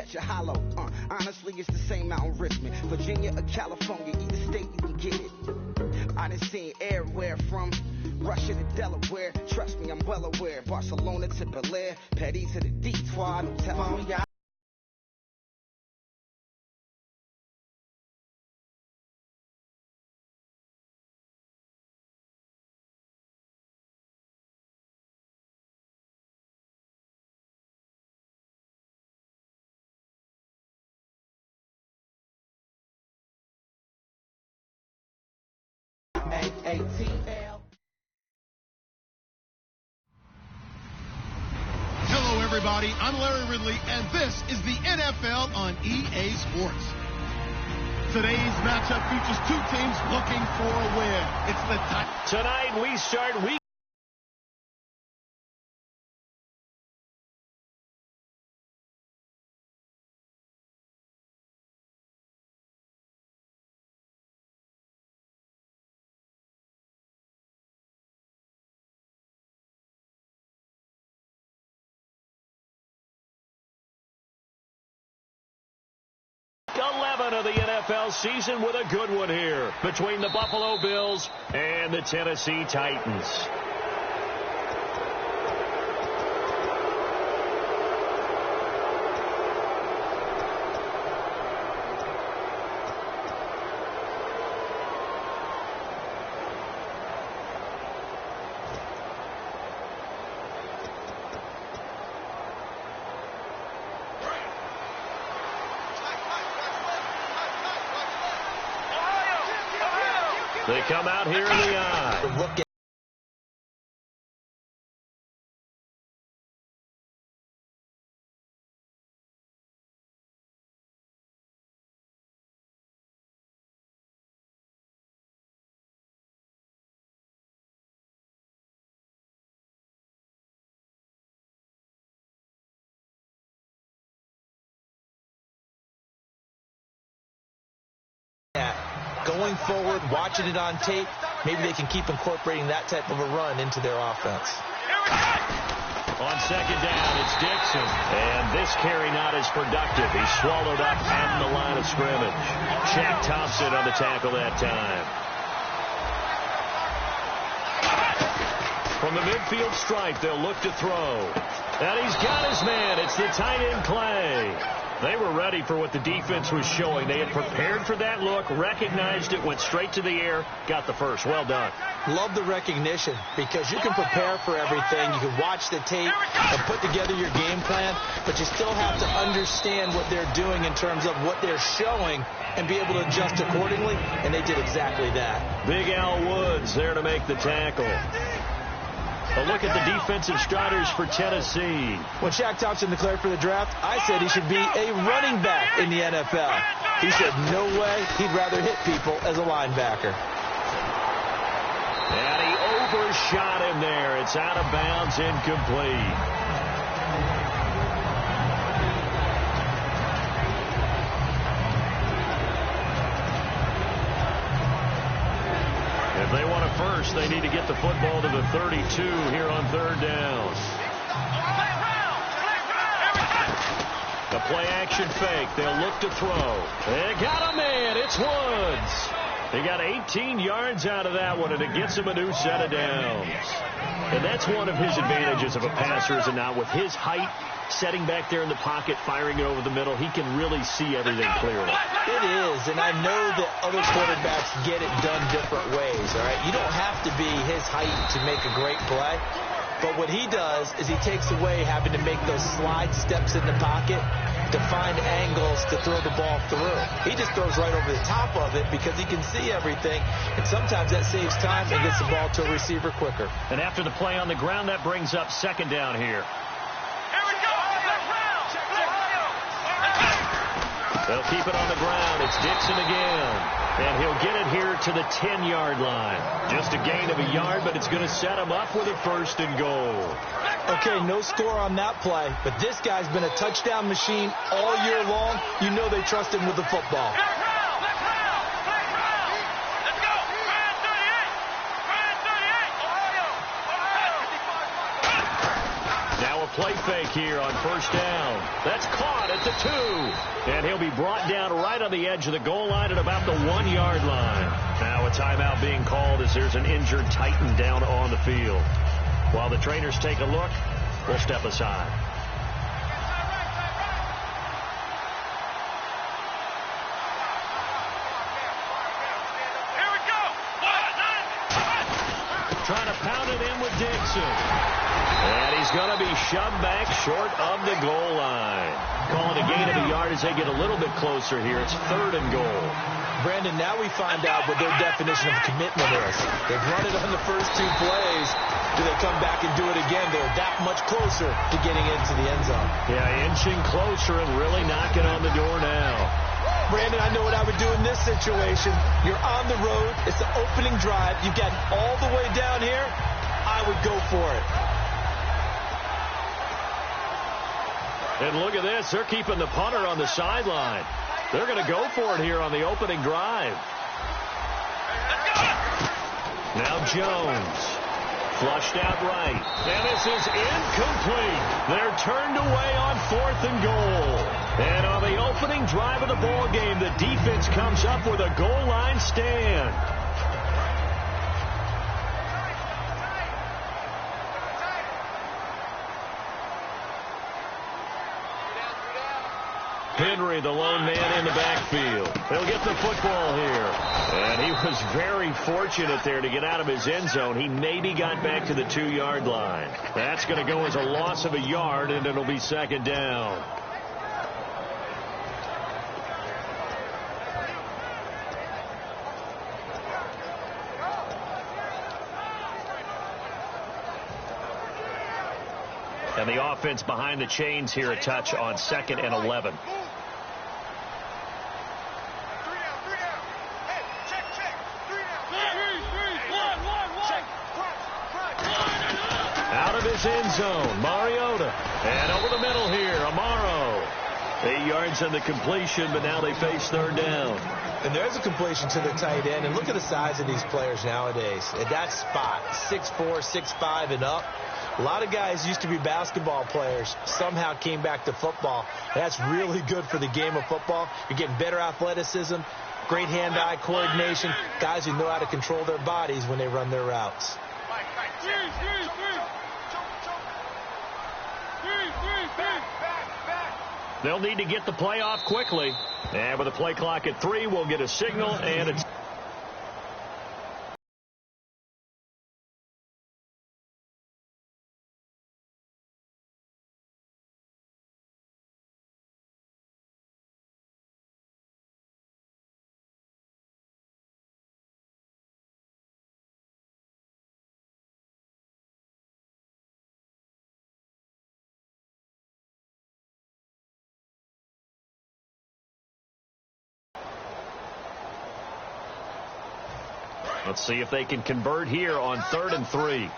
catch a hollow. Honestly, it's the same out in Richmond, Virginia or California, either state you can get it. I done seen everywhere from Russia to Delaware. Trust me, I'm well aware. Barcelona to Bel Air, Petty to the Detroit. Don't tell me ATL. Hello, everybody. I'm Larry Ridley, and this is the NFL on EA Sports. Today's matchup features two teams looking for a win. It's the Tonight we start week. Of the NFL season with a good one here between the Buffalo Bills and the Tennessee Titans. They come out here in the eye. Look at going forward, watching it on tape, maybe they can keep incorporating that type of a run into their offense. On second down, it's Dixon. And this carry not as productive. He's swallowed up at the line of scrimmage. Shaq Thompson on the tackle that time. From the midfield stripe, they'll look to throw. And he's got his man. It's the tight end Clay. They were ready for what the defense was showing. They had prepared for that look, recognized it, went straight to the air, got the first. Well done. Love the recognition because you can prepare for everything. You can watch the tape and put together your game plan, but you still have to understand what they're doing in terms of what they're showing and be able to adjust accordingly, and they did exactly that. Big Al Woods there to make the tackle. A look at the defensive starters for Tennessee. When Shaq Thompson declared for the draft, I said he should be a running back in the NFL. He said no way, he'd rather hit people as a linebacker. And he overshot him there. It's out of bounds, incomplete. If they want a first, they need to get the football to the 32 here on third down. The play-action fake. They'll look to throw. They got a man. It's Woods. They got 18 yards out of that one, and it gets him a new set of downs. And that's one of his advantages of a passer, is it not? With his height, setting back there in the pocket, firing it over the middle, he can really see everything clearly. It is, and I know that other quarterbacks get it done different ways, all right? You don't have to be his height to make a great play, but what he does is he takes away having to make those slide steps in the pocket to find angles to throw the ball through. He just throws right over the top of it because he can see everything, and sometimes that saves time and gets the ball to a receiver quicker. And after the play on the ground, that brings up second down here. They'll keep it on the ground. It's Dixon again. And he'll get it here to the 10-yard line. Just a gain of a yard, but it's going to set him up with a first and goal. Okay, no score on that play, but this guy's been a touchdown machine all year long. You know they trust him with the football. play fake here on first down. That's caught at the 2. And he'll be brought down right on the edge of the goal line at about the 1-yard line. Now a timeout being called as there's an injured Titan down on the field. While the trainers take a look, we'll step aside. Trying to pound it in with Dixon. And he's going to be shoved back short of the goal line. Calling a gain of a yard as they get a little bit closer here. It's 3rd and goal. Brandon, now we find out what their definition of commitment is. They've run it on the first 2 plays. Do they come back and do it again? They're that much closer to getting into the end zone. Yeah, inching closer and really knocking on the door now. Brandon, I know what I would do in this situation. You're on the road. It's the opening drive. You've gotten all the way down here. I would go for it. And look at this. They're keeping the punter on the sideline. They're going to go for it here on the opening drive. Now Jones. Flushed out right. And this is incomplete. They're turned away on 4th and goal. And on the opening drive of the ball game, the defense comes up with a goal line stand. Henry, the lone man in the backfield. He'll get the football here. And he was very fortunate there to get out of his end zone. He maybe got back to the 2-yard line. That's going to go as a loss of a yard, and it'll be 2nd down. And the offense behind the chains here a touch on 2nd and 11. Out of his end zone, Mariota. And over the middle here, Amaro. 8 yards on the completion, but now they face 3rd down. And there's a completion to the tight end. And look at the size of these players nowadays. At that spot, 6'4", 6'5", and up. A lot of guys used to be basketball players, somehow came back to football. That's really good for the game of football. You're getting better athleticism, great hand-eye coordination, guys who know how to control their bodies when they run their routes. They'll need to get the play off quickly. And with a play clock at 3, we'll get a signal, and it's... Let's see if they can convert here on 3rd and 3.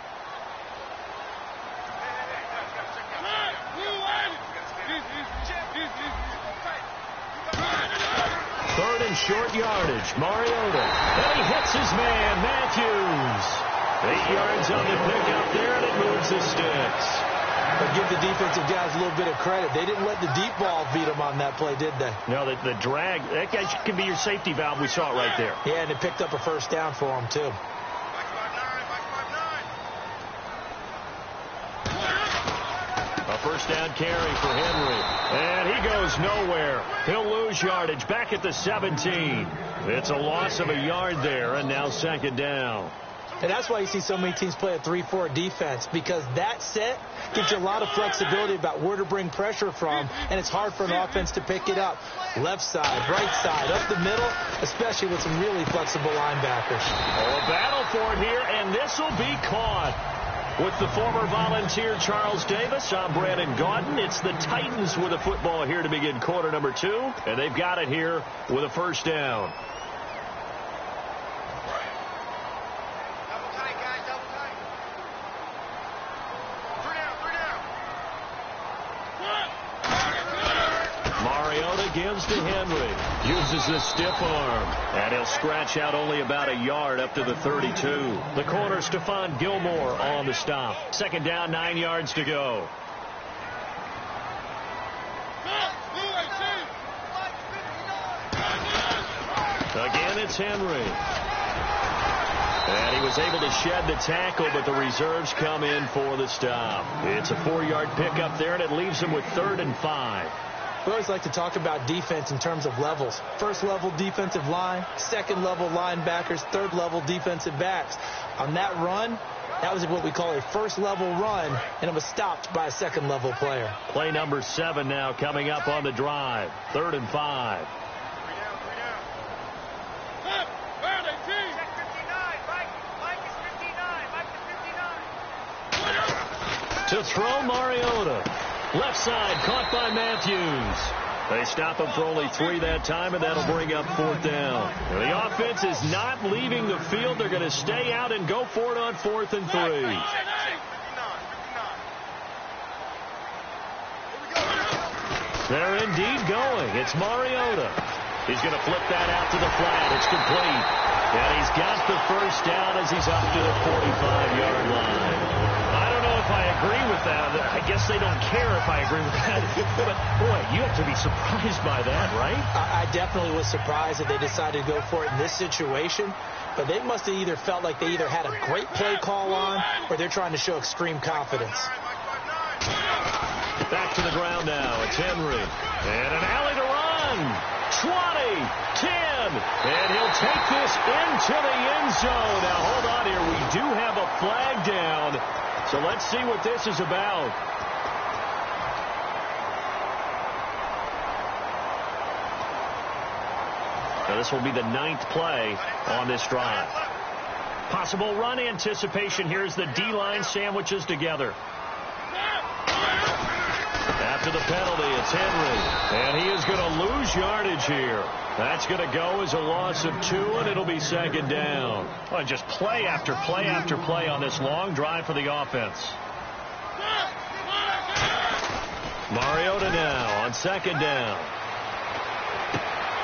Third and short yardage. Mariota. And he hits his man, Matthews. 8 yards on the pickup there, and it moves the sticks. But give the defensive guys a little bit of credit. They didn't let the deep ball beat them on that play, did they? No, the drag, that can be your safety valve. We saw it right there. Yeah, and it picked up a 1st down for them, too. A 1st down carry for Henry. And he goes nowhere. He'll lose yardage back at the 17. It's a loss of a yard there, and now 2nd down. And that's why you see so many teams play a 3-4 defense, because that set gives you a lot of flexibility about where to bring pressure from, and it's hard for an offense to pick it up. Left side, right side, up the middle, especially with some really flexible linebackers. Oh, a battle for it here, and this will be caught. With the former Volunteer Charles Davis, I'm Brandon Gaudin. It's the Titans with a football here to begin quarter number 2, and they've got it here with a 1st down. Gives to Henry. Uses the stiff arm. And he'll scratch out only about a yard up to the 32. The corner, Stephon Gilmore on the stop. 2nd down, 9 yards to go. Again, it's Henry. And he was able to shed the tackle, but the reserves come in for the stop. It's a 4-yard pickup there, and it leaves him with 3rd and 5. We always like to talk about defense in terms of levels. First level defensive line, second level linebackers, third level defensive backs. On that run, that was what we call a first level run, and it was stopped by a second level player. Play number 7 now coming up on the drive. 3rd and 5. To throw, Mariota. Left side, caught by Matthews. They stop him for only 3 that time, and that'll bring up 4th down. The offense is not leaving the field. They're going to stay out and go for it on 4th and 3. They're indeed going. It's Mariota. He's going to flip that out to the flat. It's complete. And he's got the first down as he's up to the 45-yard line. I don't know if I agree with that. I guess they don't care if I agree with that. But, boy, you have to be surprised by that, right? I definitely was surprised that they decided to go for it in this situation. But they must have either felt like they either had a great play call on or they're trying to show extreme confidence. Back to the ground now. It's Henry. And an alley to run. 20, 10, and he'll take this into the end zone. Now, hold on here. We do have a flag down, so let's see what this is about. Now, this will be the 9th play on this drive. Possible run anticipation here as the D-line sandwiches together. After the penalty, it's Henry, and he is going to lose yardage here. That's going to go as a loss of 2, and it'll be 2nd down. Well, just play after play after play on this long drive for the offense. Mariota now on 2nd down.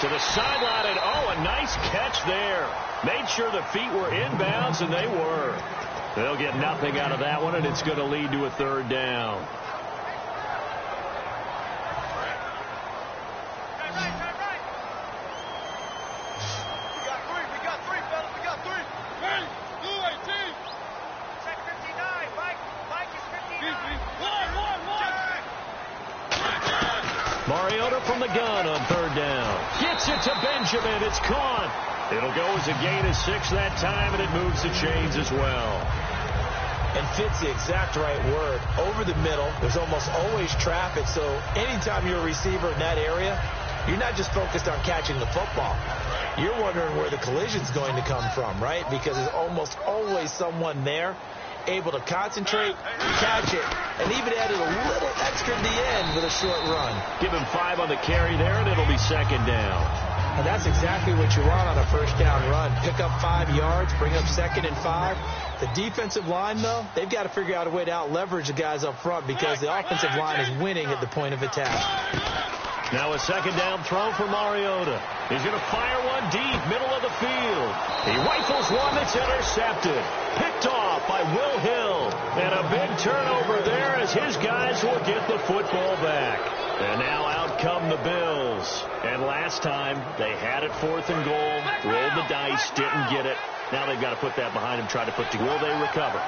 To the sideline, and a nice catch there. Made sure the feet were inbounds, and they were. They'll get nothing out of that one, and it's going to lead to a 3rd down. Mariota from the gun on 3rd down. Gets it to Benjamin. It's caught. It'll go as a gain of 6 that time, and it moves the chains as well. And fits the exact right word. Over the middle, there's almost always traffic, so anytime you're a receiver in that area, you're not just focused on catching the football. You're wondering where the collision's going to come from, right? Because there's almost always someone there able to concentrate, catch it, and even added a little extra at the end with a short run. Give him 5 on the carry there, and it'll be 2nd down. And that's exactly what you want on a first down run. Pick up 5 yards, bring up 2nd and 5. The defensive line, though, they've got to figure out a way to out-leverage the guys up front because the offensive line is winning at the point of attack. Now a 2nd down throw for Mariota. He's going to fire one deep, middle of the field. He rifles one that's intercepted. Picked off by Will Hill. And a big turnover there as his guys will get the football back. And now out come the Bills. And last time they had it 4th and goal. Rolled the dice, didn't get it. Now they've got to put that behind them, try to put together. Will they recover?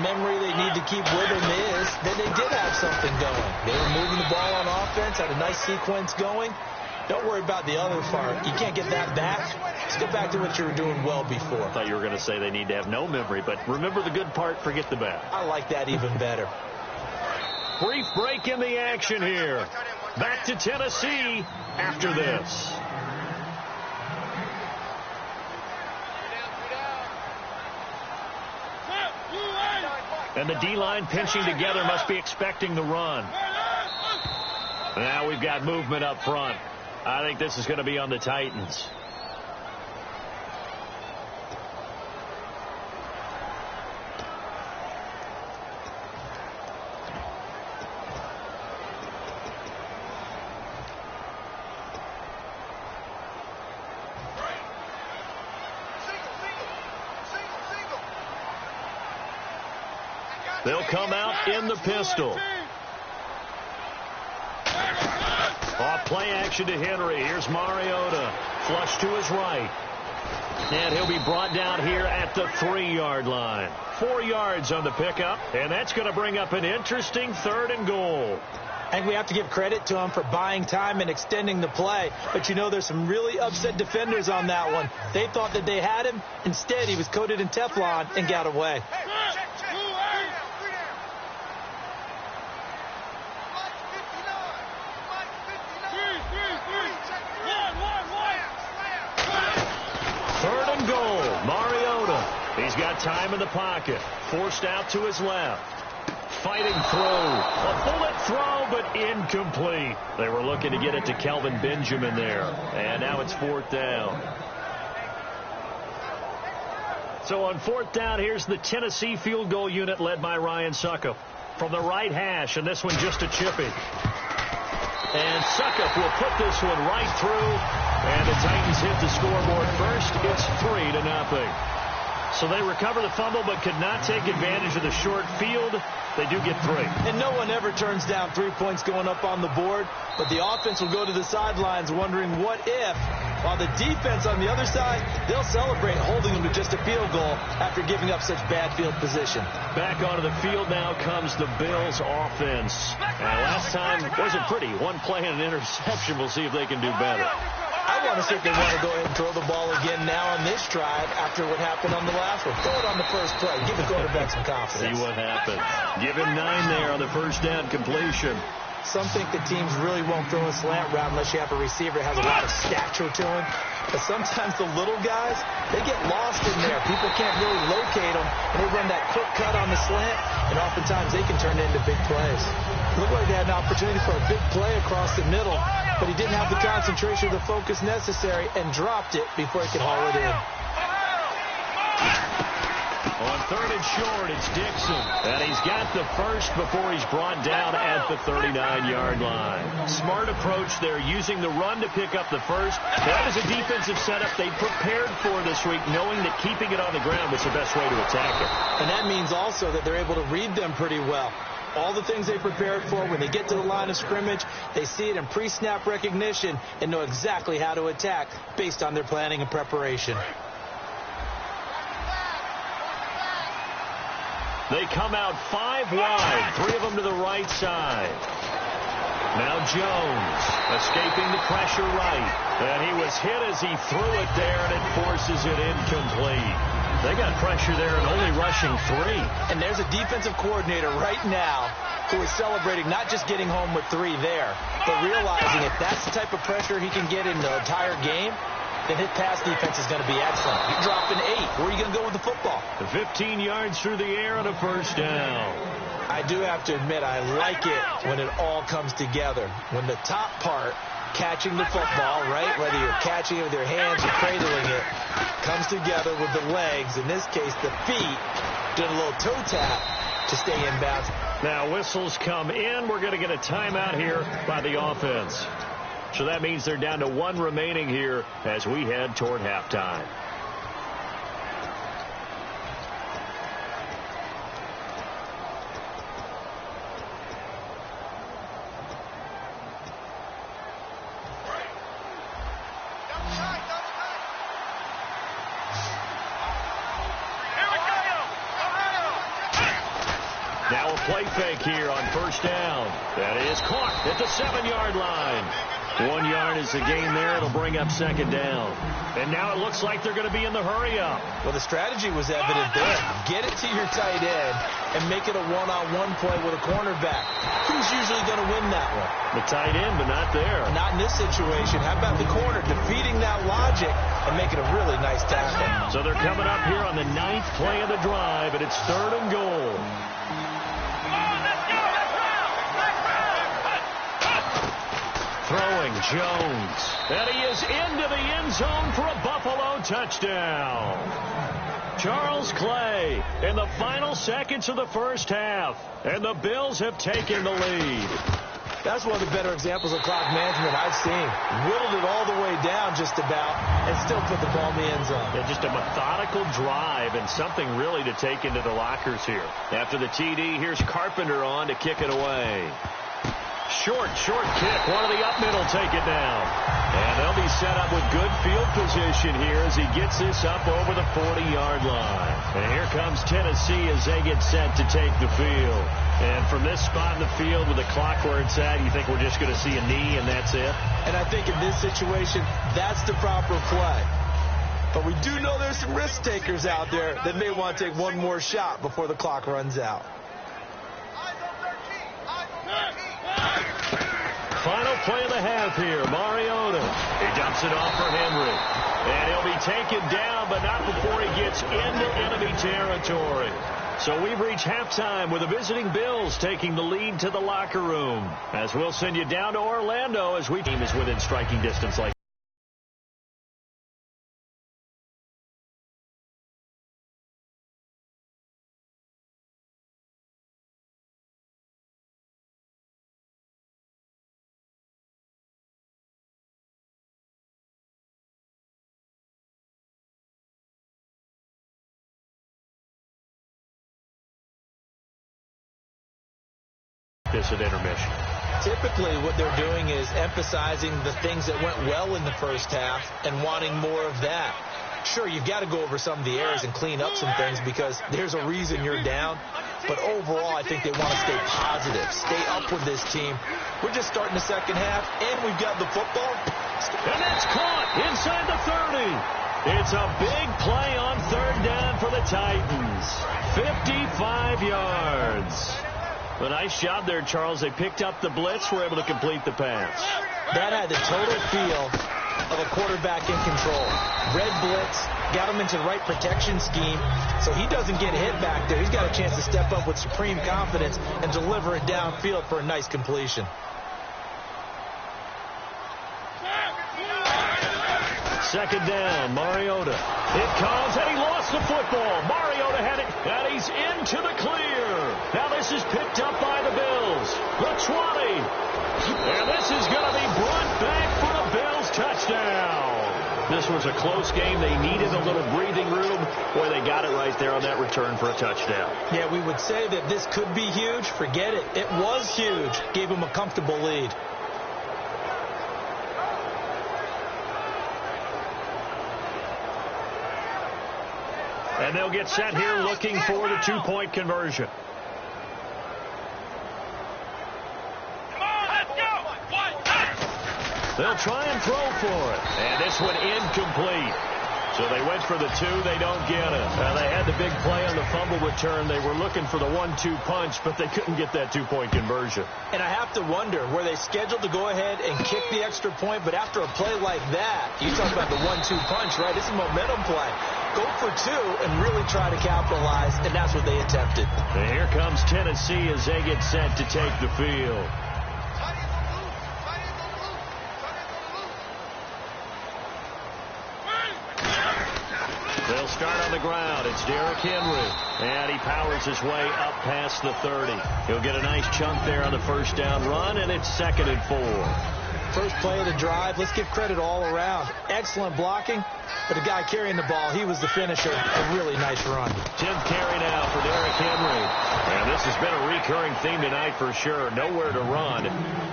Memory they need to keep with them is that they did have something going. They were moving the ball on offense, had a nice sequence going. Don't worry about the other part. You can't get that back. Let's go back to what you were doing well before. I thought you were going to say they need to have no memory, but remember the good part, forget the bad. I like that even better. Brief break in the action here. Back to Tennessee after this. And the D-line pinching together must be expecting the run. Now we've got movement up front. I think this is going to be on the Titans. They'll come out in the pistol. Off play action to Henry. Here's Mariota. Flush to his right. And he'll be brought down here at the 3-yard line. 4 yards on the pickup. And that's going to bring up an interesting 3rd and goal. I think we have to give credit to him for buying time and extending the play. But, you know, there's some really upset defenders on that one. They thought that they had him. Instead, he was coated in Teflon and got away. He's got time in the pocket. Forced out to his left. Fighting through. A bullet throw, but incomplete. They were looking to get it to Kelvin Benjamin there. And now it's 4th down. So on 4th down, here's the Tennessee field goal unit led by Ryan Suckup. From the right hash, and this one just a chippy. And Suckup will put this one right through. And the Titans hit the scoreboard first. It's 3-0. So they recover the fumble but could not take advantage of the short field. They do get 3. And no one ever turns down 3 points going up on the board. But the offense will go to the sidelines wondering what if. While the defense on the other side, they'll celebrate holding them to just a field goal after giving up such bad field position. Back onto the field now comes the Bills offense. And last time wasn't pretty. One play and an interception. We'll see if they can do better. I want to see if they want to go ahead and throw the ball again now on this drive after what happened on the last one. Throw it on the first play. Give the quarterback some confidence. See what happens. Give him 9 there on the first down completion. Some think the teams really won't throw a slant route unless you have a receiver that has a lot of stature to him. But sometimes the little guys, they get lost in there. People can't really locate them, and they run that quick cut on the slant, and oftentimes they can turn it into big plays. Looked like they had an opportunity for a big play across the middle, but he didn't have the concentration or the focus necessary and dropped it before he could haul it in. On 3rd and short, it's Dixon. And he's got the first before he's brought down at the 39-yard line. Smart approach there, using the run to pick up the first. That was a defensive setup they prepared for this week, knowing that keeping it on the ground was the best way to attack it. And that means also that they're able to read them pretty well. All the things they prepared for, when they get to the line of scrimmage, they see it in pre-snap recognition and know exactly how to attack based on their planning and preparation. They come out 5 wide, 3 of them to the right side. Now Jones escaping the pressure right. And he was hit as he threw it there, and it forces it incomplete. They got pressure there and only rushing 3. And there's a defensive coordinator right now who is celebrating not just getting home with 3 there, but realizing if that's the type of pressure he can get in the entire game, then his pass defense is going to be excellent. You're dropping 8. Where are you going to go with the football? 15 yards through the air on a first down. I do have to admit, I like it when it all comes together. When the top part, catching the football, right, whether you're catching it with your hands or cradling it, comes together with the legs, in this case the feet, doing a little toe tap to stay in bounds. Now whistles come in. We're going to get a timeout here by the offense. So that means they're down to 1 remaining here as we head toward halftime. Now a play fake here on first down. That is caught at the 7-yard line. 1 yard is the gain there. It'll bring up second down. And now it looks like they're going to be in the hurry-up. Well, the strategy was evident there. Get it to your tight end and make it a one-on-one play with a cornerback. Who's usually going to win that one? The tight end, but not there. Not in this situation. How about the corner defeating that logic and making a really nice tackle? So they're coming up here on the 9th play of the drive, and it's 3rd and goal. Throwing Jones. And he is into the end zone for a Buffalo touchdown. Charles Clay in the final seconds of the first half. And the Bills have taken the lead. That's one of the better examples of clock management I've seen. Whittled it all the way down just about and still put the ball in the end zone. Yeah, just a methodical drive and something really to take into the lockers here. After the TD, here's Carpenter on to kick it away. Short kick. One of the up middle take it down. And they'll be set up with good field position here as he gets this up over the 40-yard line. And here comes Tennessee as they get set to take the field. And from this spot in the field with the clock where it's at, you think we're just going to see a knee and that's it? And I think in this situation, that's the proper play. But we do know there's some risk takers out there that may want to take one more shot before the clock runs out. Final play of the half here. Mariota. He dumps it off for Henry. And he'll be taken down, but not before he gets into enemy territory. So we've reached halftime with the visiting Bills taking the lead to the locker room. As we'll send you down to Orlando as we team is within striking distance like this at intermission. Typically, what they're doing is emphasizing the things that went well in the first half and wanting more of that. Sure, you've got to go over some of the errors and clean up some things because there's a reason you're down. But overall, I think they want to stay positive, stay up with this team. We're just starting the second half, and we've got the football. And that's caught inside the 30. It's a big play on third down for the Titans. 55 yards. A nice job there, Charles. They picked up the blitz, were able to complete the pass. That had the total feel of a quarterback in control. Red blitz, got him into the right protection scheme, so he doesn't get hit back there. He's got a chance to step up with supreme confidence and deliver it downfield for a nice completion. Second down, Mariota. It comes, and he lost the football. Mariota had it, and he's into the clear. Now this is picked up by the Bills. The 20. And this is going to be brought back for a Bills touchdown. This was a close game. They needed a little breathing room. Boy, they got it right there on that return for a touchdown. Yeah, we would say that this could be huge. Forget it. It was huge. Gave him a comfortable lead. And they'll get set here looking for the two-point conversion. They'll try and throw for it. And this one incomplete. So they went for the two. They don't get it. They had the big play on the fumble return. They were looking for the 1-2 punch, but they couldn't get that two-point conversion. And I have to wonder, were they scheduled to go ahead and kick the extra point? But after a play like that, you talk about the 1-2 punch, right? It's a momentum play. Go for two and really try to capitalize, and that's what they attempted. And here comes Tennessee as they get set to take the field. They'll start on the ground. It's Derrick Henry. And he powers his way up past the 30. He'll get a nice chunk there on the first down run, and it's 2nd and 4. First play of the drive. Let's give credit all around. Excellent blocking. But the guy carrying the ball, he was the finisher. A really nice run. 10th carry now for Derrick Henry. And this has been a recurring theme tonight for sure. Nowhere to run.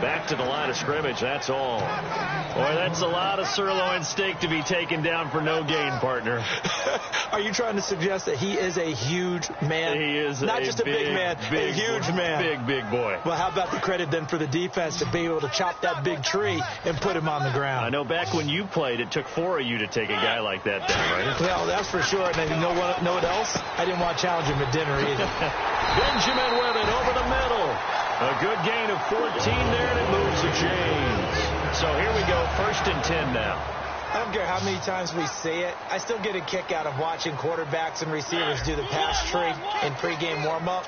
Back to the line of scrimmage, that's all. Boy, that's a lot of sirloin steak to be taken down for no gain, partner. Are you trying to suggest that he is a huge man? He is not just a big man, a huge man. Big boy. Well, how about the credit then for the defense to be able to chop that big tree and put him on the ground? I know back when you played, it took 4 of you to take a guy like that down, right? Well, that's for sure. And you know what else? I didn't want to challenge him at dinner either. Benjamin with it over the middle. A good gain of 14 there, and it moves the chains. So here we go, 1st and 10 now. I don't care how many times we see it. I still get a kick out of watching quarterbacks and receivers do the pass tree in pregame warm-up.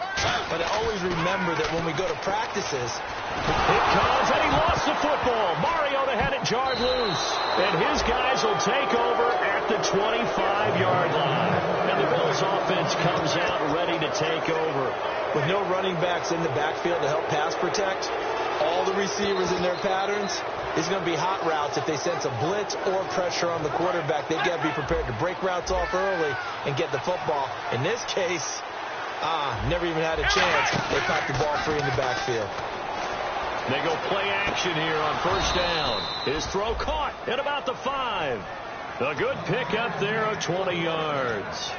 But I always remember that when we go to practices. It comes, and he lost the football. Mariota had it jarred loose. And his guys will take over at the 25-yard line. And the Bills offense comes out ready to take over. With no running backs in the backfield to help pass protect, all the receivers in their patterns, it's going to be hot routes. If they sense a blitz or pressure on the quarterback, they've got to be prepared to break routes off early and get the football. In this case, never even had a chance. They caught the ball free in the backfield. They go play action here on first down. His throw caught at about the 5. A good pickup there of 20 yards.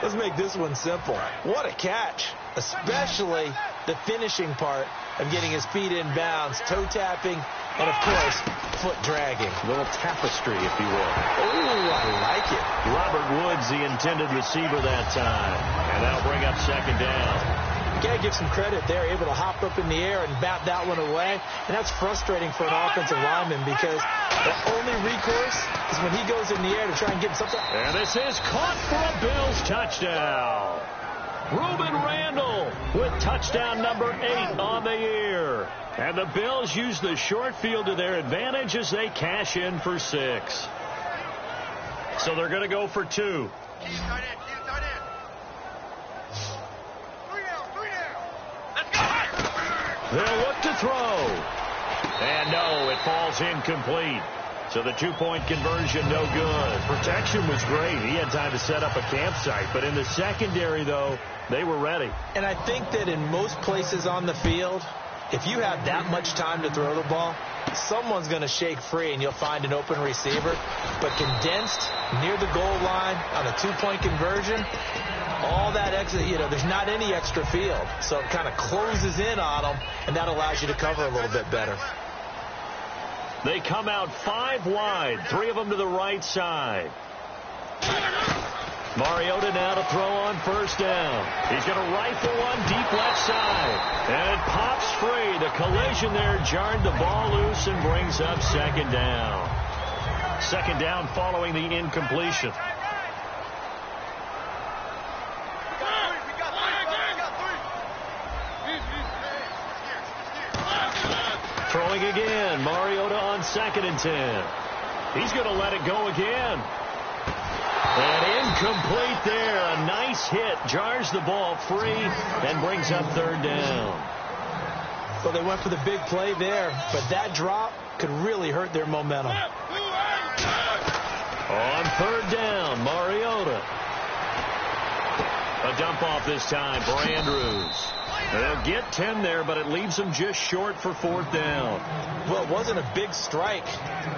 Let's make this one simple. What a catch, especially the finishing part of getting his feet in bounds, toe tapping, and, of course, foot dragging. A little tapestry, if you will. Oh, I like it. Robert Woods, the intended receiver that time. And that'll bring up second down. Got to give some credit. They're able to hop up in the air and bat that one away. And that's frustrating for an offensive lineman because the only recourse is when he goes in the air to try and get something. And this is caught for a Bills touchdown. Reuben Randall with touchdown number 8 on the year. And the Bills use the short field to their advantage as they cash in for 6. So they're going to go for 2. They'll look to throw. And no, it falls incomplete. So the 2-point conversion, no good. Protection was great. He had time to set up a campsite. But in the secondary, though, they were ready. And I think that in most places on the field, if you have that much time to throw the ball, someone's going to shake free and you'll find an open receiver. But condensed near the goal line on a 2-point conversion, all that extra, there's not any extra field. So it kind of closes in on them, and that allows you to cover a little bit better. They come out 5 wide, 3 of them to the right side. Mariota now to throw on first down. He's going to rifle one deep left side. And it pops free. The collision there jarred the ball loose and brings up second down. Second down following the incompletion. Throwing again. Mariota on 2nd and 10. He's going to let it go again. And incomplete there. A nice hit. Jars the ball free and brings up 3rd down. Well, they went for the big play there, but that drop could really hurt their momentum. On 3rd down, Mariota. A dump off this time for Andrews. They'll get 10 there, but it leaves them just short for 4th down. Well, it wasn't a big strike,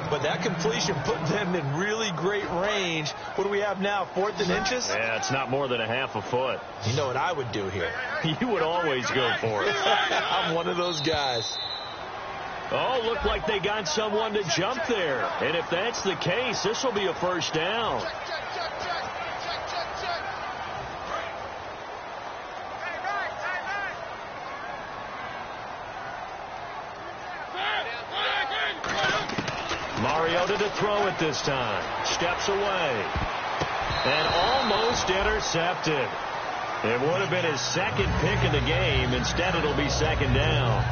but that completion put them in really great range. What do we have now, 4th and inches? Yeah, it's not more than a half a foot. You know what I would do here? You would always go for it. I'm one of those guys. Oh, looked like they got someone to jump there. And if that's the case, this will be a first down. Mariota to throw it this time. Steps away. And almost intercepted. It would have been his 2nd pick of the game. Instead, it'll be 2nd down.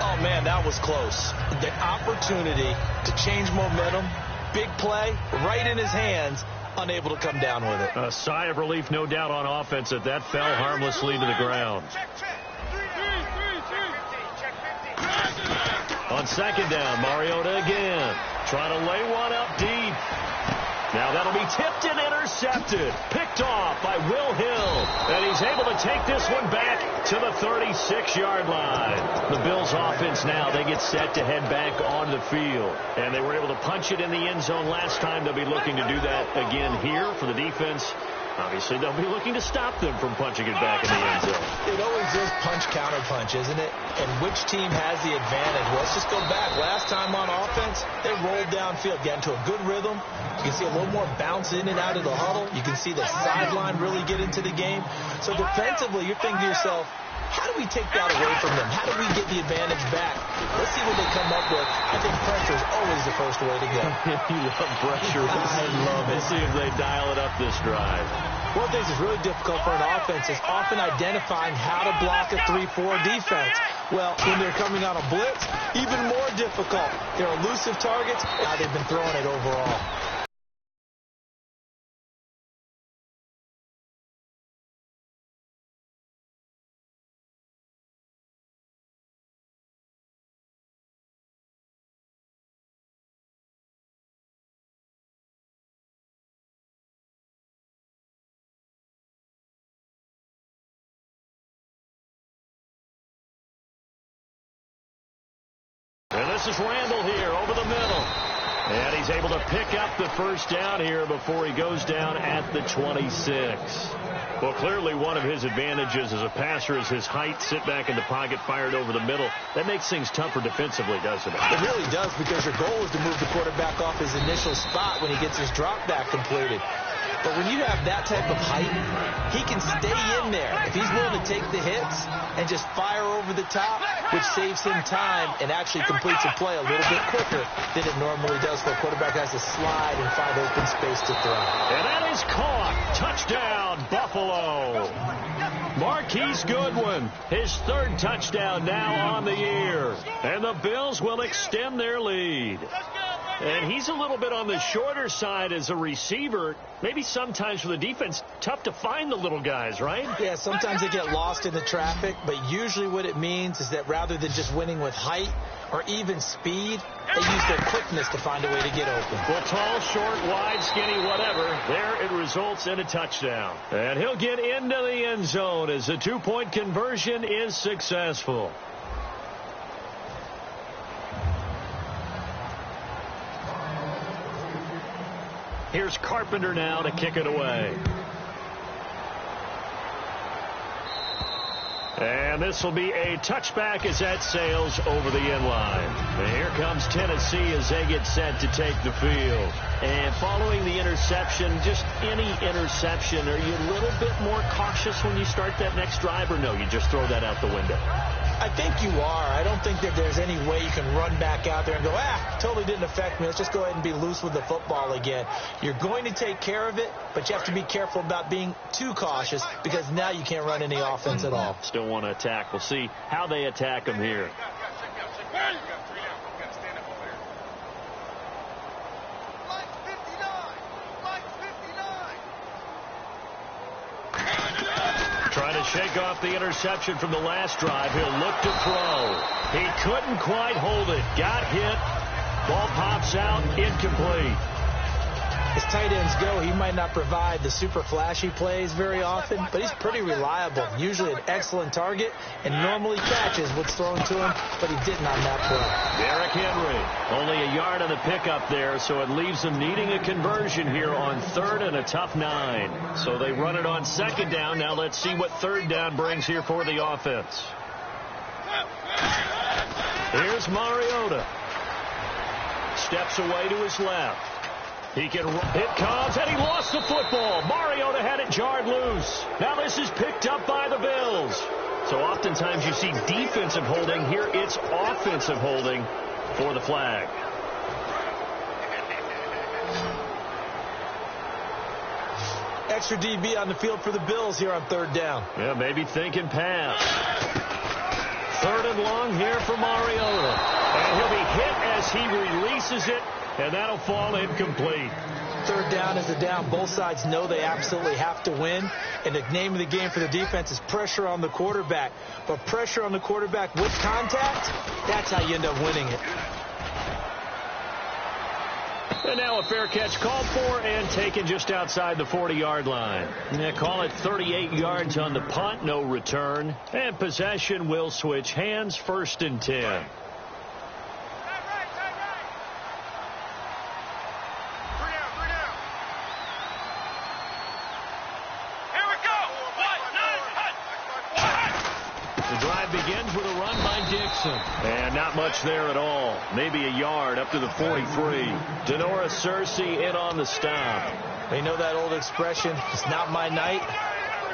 Oh, man, that was close. The opportunity to change momentum, big play, right in his hands, unable to come down with it. A sigh of relief, no doubt, on offense that fell harmlessly to the ground. On 2nd down, Mariota again. Trying to lay one up deep. Now that'll be tipped and intercepted. Picked off by Will Hill. And he's able to take this one back to the 36-yard line. The Bills offense now, they get set to head back onto the field. And they were able to punch it in the end zone last time. They'll be looking to do that again here for the defense. Obviously, they'll be looking to stop them from punching it back in the end zone. It always is punch-counter-punch, isn't it? And which team has the advantage? Well, let's just go back. Last time on offense, they rolled downfield, got into a good rhythm. You can see a little more bounce in and out of the huddle. You can see the sideline really get into the game. So defensively, you're thinking to yourself, how do we take that away from them? How do we get the advantage back? Let's see what they come up with. I think pressure is always the first way to go. You love pressure. I love it. Let's see if they dial it up this drive. One of the things that's really difficult for an offense is often identifying how to block a 3-4 defense. Well, when they're coming on a blitz, even more difficult. They're elusive targets. Now they've been throwing it overall. This is Randall here over the middle. And he's able to pick up the first down here before he goes down at the 26. Well, clearly one of his advantages as a passer is his height. Sit back in the pocket, fired over the middle. That makes things tougher defensively, doesn't it? It really does, because your goal is to move the quarterback off his initial spot when he gets his drop back completed. But when you have that type of height, he can stay in there if he's willing to take the hits and just fire over the top, which saves him time and actually completes a play a little bit quicker than it normally does for a quarterback who has to slide and find open space to throw. And that is caught. Touchdown, Buffalo. Marquise Goodwin, his third touchdown now on the year. And the Bills will extend their lead. And he's a little bit on the shorter side as a receiver. Maybe sometimes for the defense, tough to find the little guys, right? Yeah, sometimes they get lost in the traffic, but usually what it means is that rather than just winning with height or even speed, they use their quickness to find a way to get open. Well, tall, short, wide, skinny, whatever, there it results in a touchdown. And he'll get into the end zone as the two-point conversion is successful. Here's Carpenter now to kick it away. And this will be a touchback as that sails over the end line. And here comes Tennessee as they get set to take the field. And following the interception, just any interception, are you a little bit more cautious when you start that next drive, or no, you just throw that out the window? I think you are. I don't think that there's any way you can run back out there and go, totally didn't affect me. Let's just go ahead and be loose with the football again. You're going to take care of it, but you have to be careful about being too cautious, because now you can't run any offense at all. Still want to attack. We'll see how they attack him here. Trying to shake off the interception from the last drive. He'll look to throw. He couldn't quite hold it. Got hit. Ball pops out. Incomplete. As tight ends go, he might not provide the super flashy plays very often, but he's pretty reliable. Usually an excellent target, and normally catches what's thrown to him, but he didn't on that play. Derrick Henry, only a yard on the pickup there, so it leaves them needing a conversion here on third and a tough 9. So they run it on second down. Now let's see what third down brings here for the offense. Here's Mariota. Steps away to his left. It comes, and he lost the football. Mariota had it jarred loose. Now this is picked up by the Bills. So oftentimes you see defensive holding. Here it's offensive holding for the flag. Extra DB on the field for the Bills here on third down. Yeah, maybe thinking pass. Third and long here for Mariota. And he'll be hit as he releases it. And that'll fall incomplete. Third down is a down. Both sides know they absolutely have to win. And the name of the game for the defense is pressure on the quarterback. But pressure on the quarterback with contact, that's how you end up winning it. And now a fair catch called for and taken just outside the 40-yard line. They call it 38 yards on the punt, no return. And possession will switch hands, 1st and 10. Begins with a run by Dixon. And not much there at all. Maybe a yard up to the 43. Denora Cersei in on the stop. They know that old expression, it's not my night.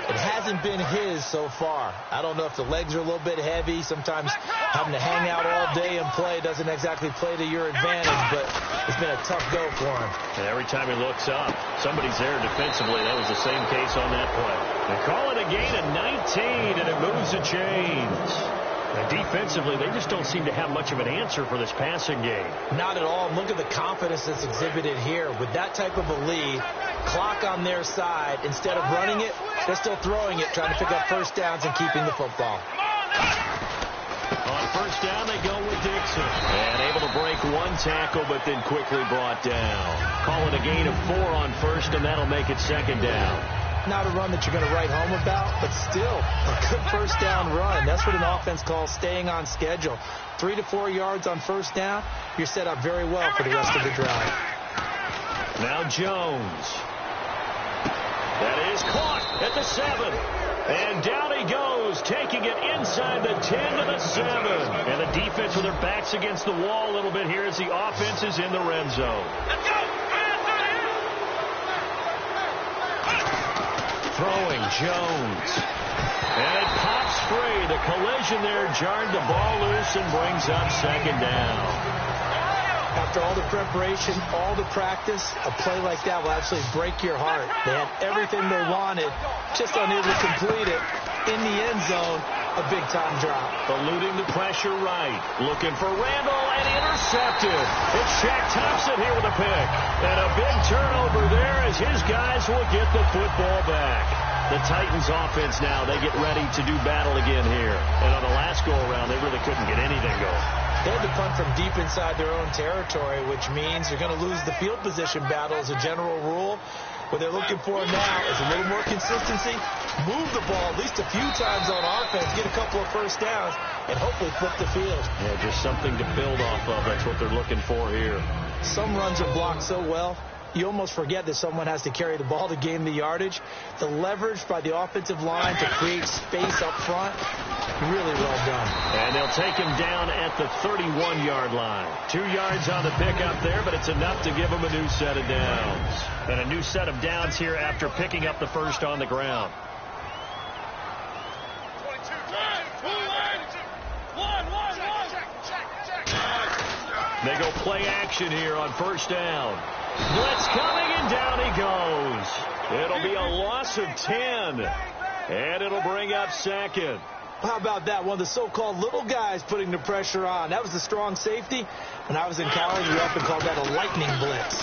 It hasn't been his so far. I don't know if the legs are a little bit heavy. Sometimes having to hang out all day and play doesn't exactly play to your advantage, but it's been a tough go for him. And every time he looks up, somebody's there defensively. That was the same case on that play. They call it a gain of 19, and it moves the chains. And defensively, they just don't seem to have much of an answer for this passing game. Not at all. Look at the confidence that's exhibited here. With that type of a lead, clock on their side, instead of running it, they're still throwing it, trying to pick up first downs and keeping the football. On first down, they go with Dixon. And able to break one tackle, but then quickly brought down. Call it a gain of 4 on first, and that'll make it second down. Not a run that you're going to write home about, but still a good first down run. That's what an offense calls staying on schedule. 3 to 4 yards on first down, you're set up very well for the rest of the drive. Now Jones. That is caught at the 7. And down he goes, taking it inside the 10 to the 7. And the defense with their backs against the wall a little bit here as the offense is in the red zone. Let's go! Throwing Jones. And it pops free. The collision there jarred the ball loose and brings up second down. After all the preparation, all the practice, a play like that will absolutely break your heart. They had everything they wanted, just unable to complete it. In the end zone, a big-time drop. Eluding the pressure right. Looking for Randall and intercepted. It's Shaq Thompson here with a pick. And a big turnover there as his guys will get the football back. The Titans offense now, they get ready to do battle again here. And on the last go-around, they really couldn't get anything going. They had to punt from deep inside their own territory, which means you're going to lose the field position battle as a general rule. What they're looking for now is a little more consistency, move the ball at least a few times on offense, get a couple of first downs, and hopefully flip the field. Yeah, just something to build off of. That's what they're looking for here. Some runs are blocked so well, you almost forget that someone has to carry the ball to gain the yardage. The leverage by the offensive line to create space up front, really well done. And they'll take him down at the 31-yard line. 2 yards on the pickup there, but it's enough to give him a new set of downs. And a new set of downs here after picking up the first on the ground. 22, They go play action here on first down. Blitz coming, and down he goes. It'll be a loss of 10, and it'll bring up second. How about that? One of the so-called little guys putting the pressure on. That was the strong safety. When I was in college, we often called that a lightning blitz.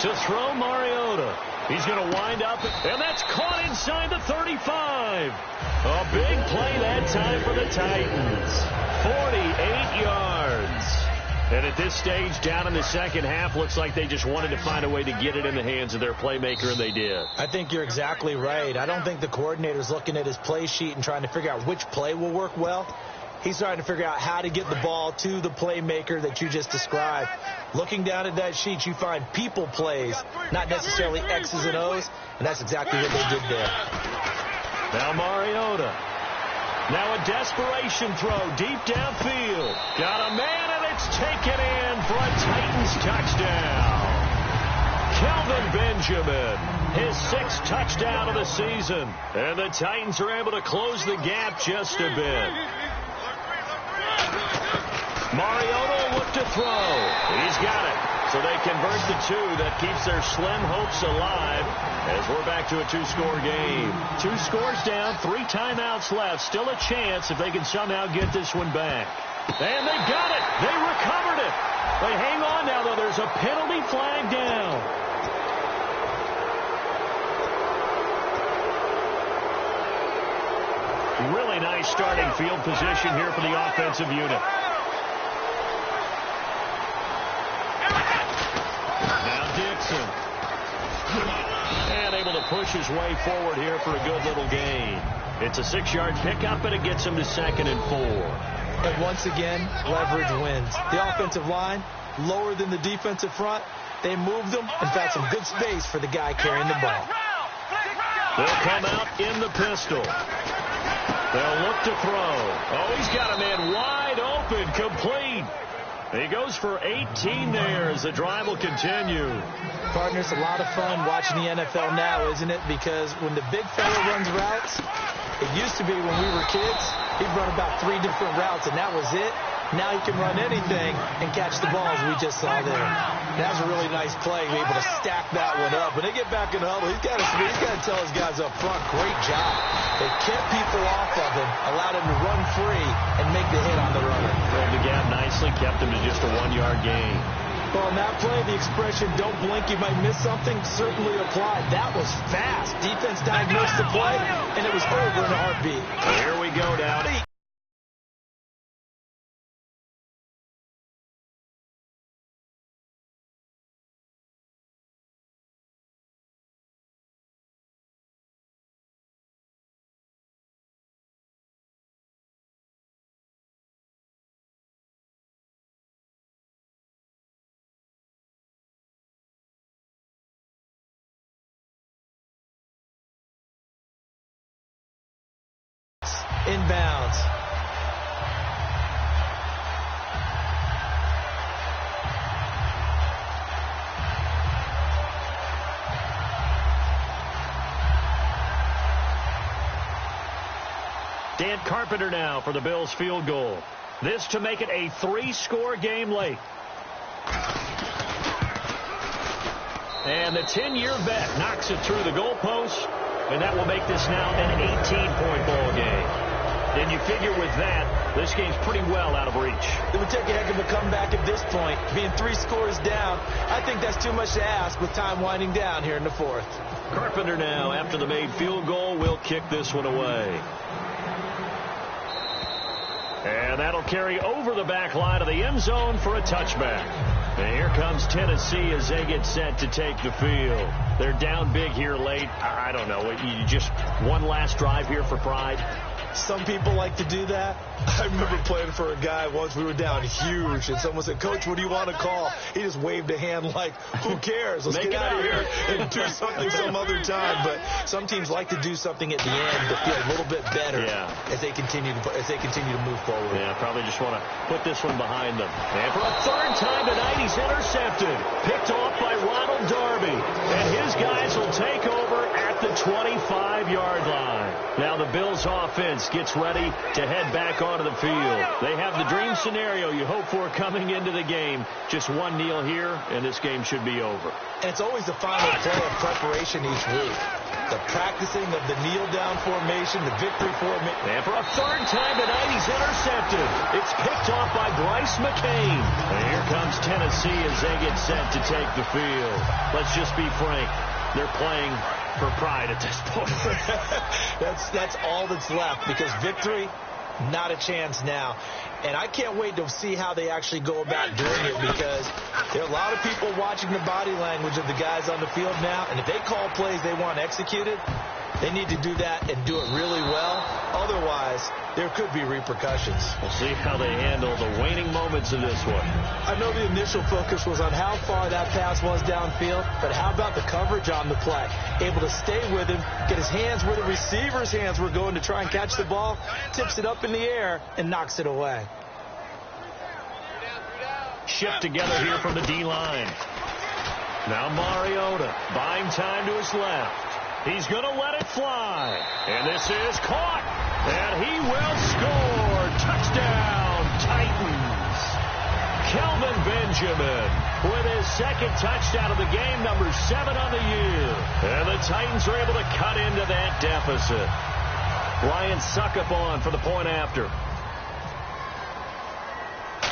To throw Mariota. He's going to wind up, and that's caught inside the 35. A big play that time for the Titans. 48 yards. And at this stage, down in the second half, looks like they just wanted to find a way to get it in the hands of their playmaker, and they did. I think you're exactly right. I don't think the coordinator's looking at his play sheet and trying to figure out which play will work well. He's trying to figure out how to get the ball to the playmaker that you just described. Looking down at that sheet, you find people plays, not necessarily X's and O's, and that's exactly what they did there. Now Mariota. Now a desperation throw deep downfield. Got a man, and it's taken in for a Titans touchdown. Kelvin Benjamin, his 6th touchdown of the season. And the Titans are able to close the gap just a bit. Mariota look to throw. He's got it. So they convert the 2. That keeps their slim hopes alive as we're back to a 2-score game. 2 scores down, 3 timeouts left. Still a chance if they can somehow get this one back. And they got it. They recovered it. They hang on now, though. There's a penalty flag down. Really nice starting field position here for the offensive unit. And able to push his way forward here for a good little gain. It's a 6-yard pickup, and it gets him to 2nd and 4. And once again, leverage wins. The offensive line, lower than the defensive front. They moved them and found some good space for the guy carrying the ball. They'll come out in the pistol. They'll look to throw. Oh, he's got a man wide open, complete. He goes for 18 there as the drive will continue. Partner, it's a lot of fun watching the NFL now, isn't it? Because when the big fella runs routes, it used to be when we were kids, he'd run about 3 different routes, and that was it. Now he can run anything and catch the ball, as we just saw there. That was a really nice play, be able to stack that one up. When they get back in the huddle, he's got to tell his guys up front, great job. They kept people off of him, allowed him to run free and make the hit on the runner. Filled the gap nicely, kept him to just a 1-yard gain. Well, on that play, the expression, don't blink, you might miss something, certainly applied. That was fast. Defense diagnosed the play, and it was over in a heartbeat. Here we go now. Inbounds. Dan Carpenter now for the Bills field goal. This to make it a 3-score game late. And the 10-year vet knocks it through the goalpost, and that will make this now an 18-point ball game. And you figure with that, this game's pretty well out of reach. It would take a heck of a comeback at this point. Being 3 scores down, I think that's too much to ask with time winding down here in the 4th. Carpenter now, after the made field goal, will kick this one away. And that'll carry over the back line of the end zone for a touchback. And here comes Tennessee as they get set to take the field. They're down big here late. I don't know. You just one last drive here for pride? Some people like to do that. I remember playing for a guy once. We were down huge, and someone said, "Coach, what do you want to call?" He just waved a hand like, "Who cares? Let's get out of here and do something some other time." But some teams like to do something at the end to feel a little bit better as they continue to move forward. Yeah, probably just want to put this one behind them. And for a third time tonight, he's intercepted, picked off by Ronald Darby, and his guys will take over at the 25-yard line. Now the Bills offense gets ready to head back onto the field. They have the dream scenario you hope for coming into the game. Just one kneel here, and this game should be over. And it's always the final play of preparation each week. The practicing of the kneel-down formation, the victory formation. And for a third time tonight, he's intercepted. It's picked off by Bryce McCain. And here comes Tennessee as they get set to take the field. Let's just be frank. They're playing for pride at this point. That's all that's left, because victory, not a chance now. And I can't wait to see how they actually go about doing it, because there are a lot of people watching the body language of the guys on the field now, and if they call plays they want executed, they need to do that and do it really well. Otherwise, there could be repercussions. We'll see how they handle the waning moments of this one. I know the initial focus was on how far that pass was downfield, but how about the coverage on the play? Able to stay with him, get his hands where the receiver's hands were going to try and catch the ball, tips it up in the air, and knocks it away. Shift together here from the D-line. Now Mariota buying time to his left. He's going to let it fly. And this is caught. And he will score. Touchdown, Titans. Kelvin Benjamin with his second touchdown of the game, number 7 on the year. And the Titans are able to cut into that deficit. Ryan Suckup on for the point after.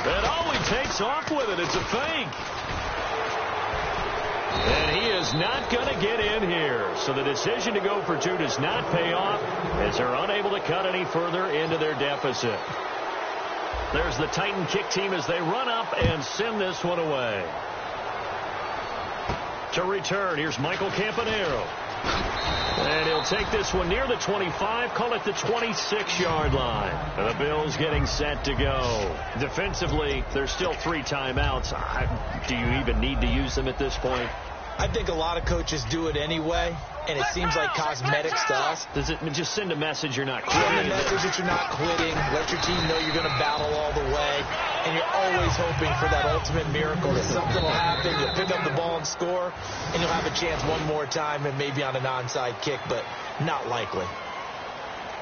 And he takes off with it. It's a fake. And he is not going to get in here. So the decision to go for 2 does not pay off, as they're unable to cut any further into their deficit. There's the Titan kick team as they run up and send this one away. To return, here's Michael Campanero. And he'll take this one near the 25, call it the 26-yard line. And the Bills getting set to go. Defensively, there's still 3 timeouts. Do you even need to use them at this point? I think a lot of coaches do it anyway, and it seems like cosmetics to us. Does it just send a message you're not quitting? Send a message that you're not quitting. Let your team know you're going to battle all the way. And you're always hoping for that ultimate miracle, that something will happen. You'll pick up the ball and score, and you'll have a chance one more time, and maybe on an onside kick, but not likely.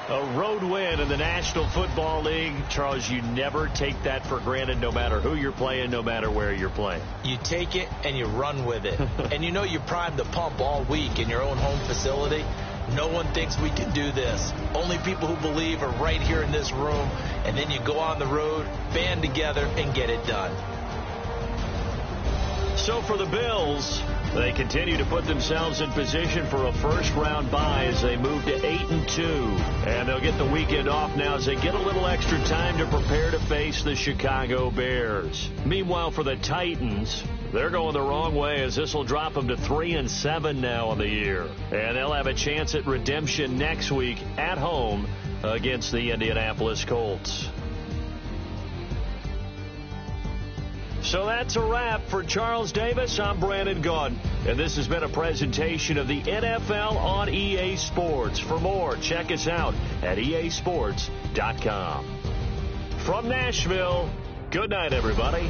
A road win in the National Football League. Charles, you never take that for granted, no matter who you're playing, no matter where you're playing. You take it and you run with it. And you know you primed the pump all week in your own home facility. No one thinks we can do this. Only people who believe are right here in this room. And then you go on the road, band together, and get it done. So for the Bills, they continue to put themselves in position for a first-round bye as they move to 8-2. And they'll get the weekend off now as they get a little extra time to prepare to face the Chicago Bears. Meanwhile, for the Titans, they're going the wrong way, as this will drop them to 3-7 now on the year. And they'll have a chance at redemption next week at home against the Indianapolis Colts. So that's a wrap for Charles Davis. I'm Brandon Gaudin, and this has been a presentation of the NFL on EA Sports. For more, check us out at easports.com. From Nashville, good night, everybody.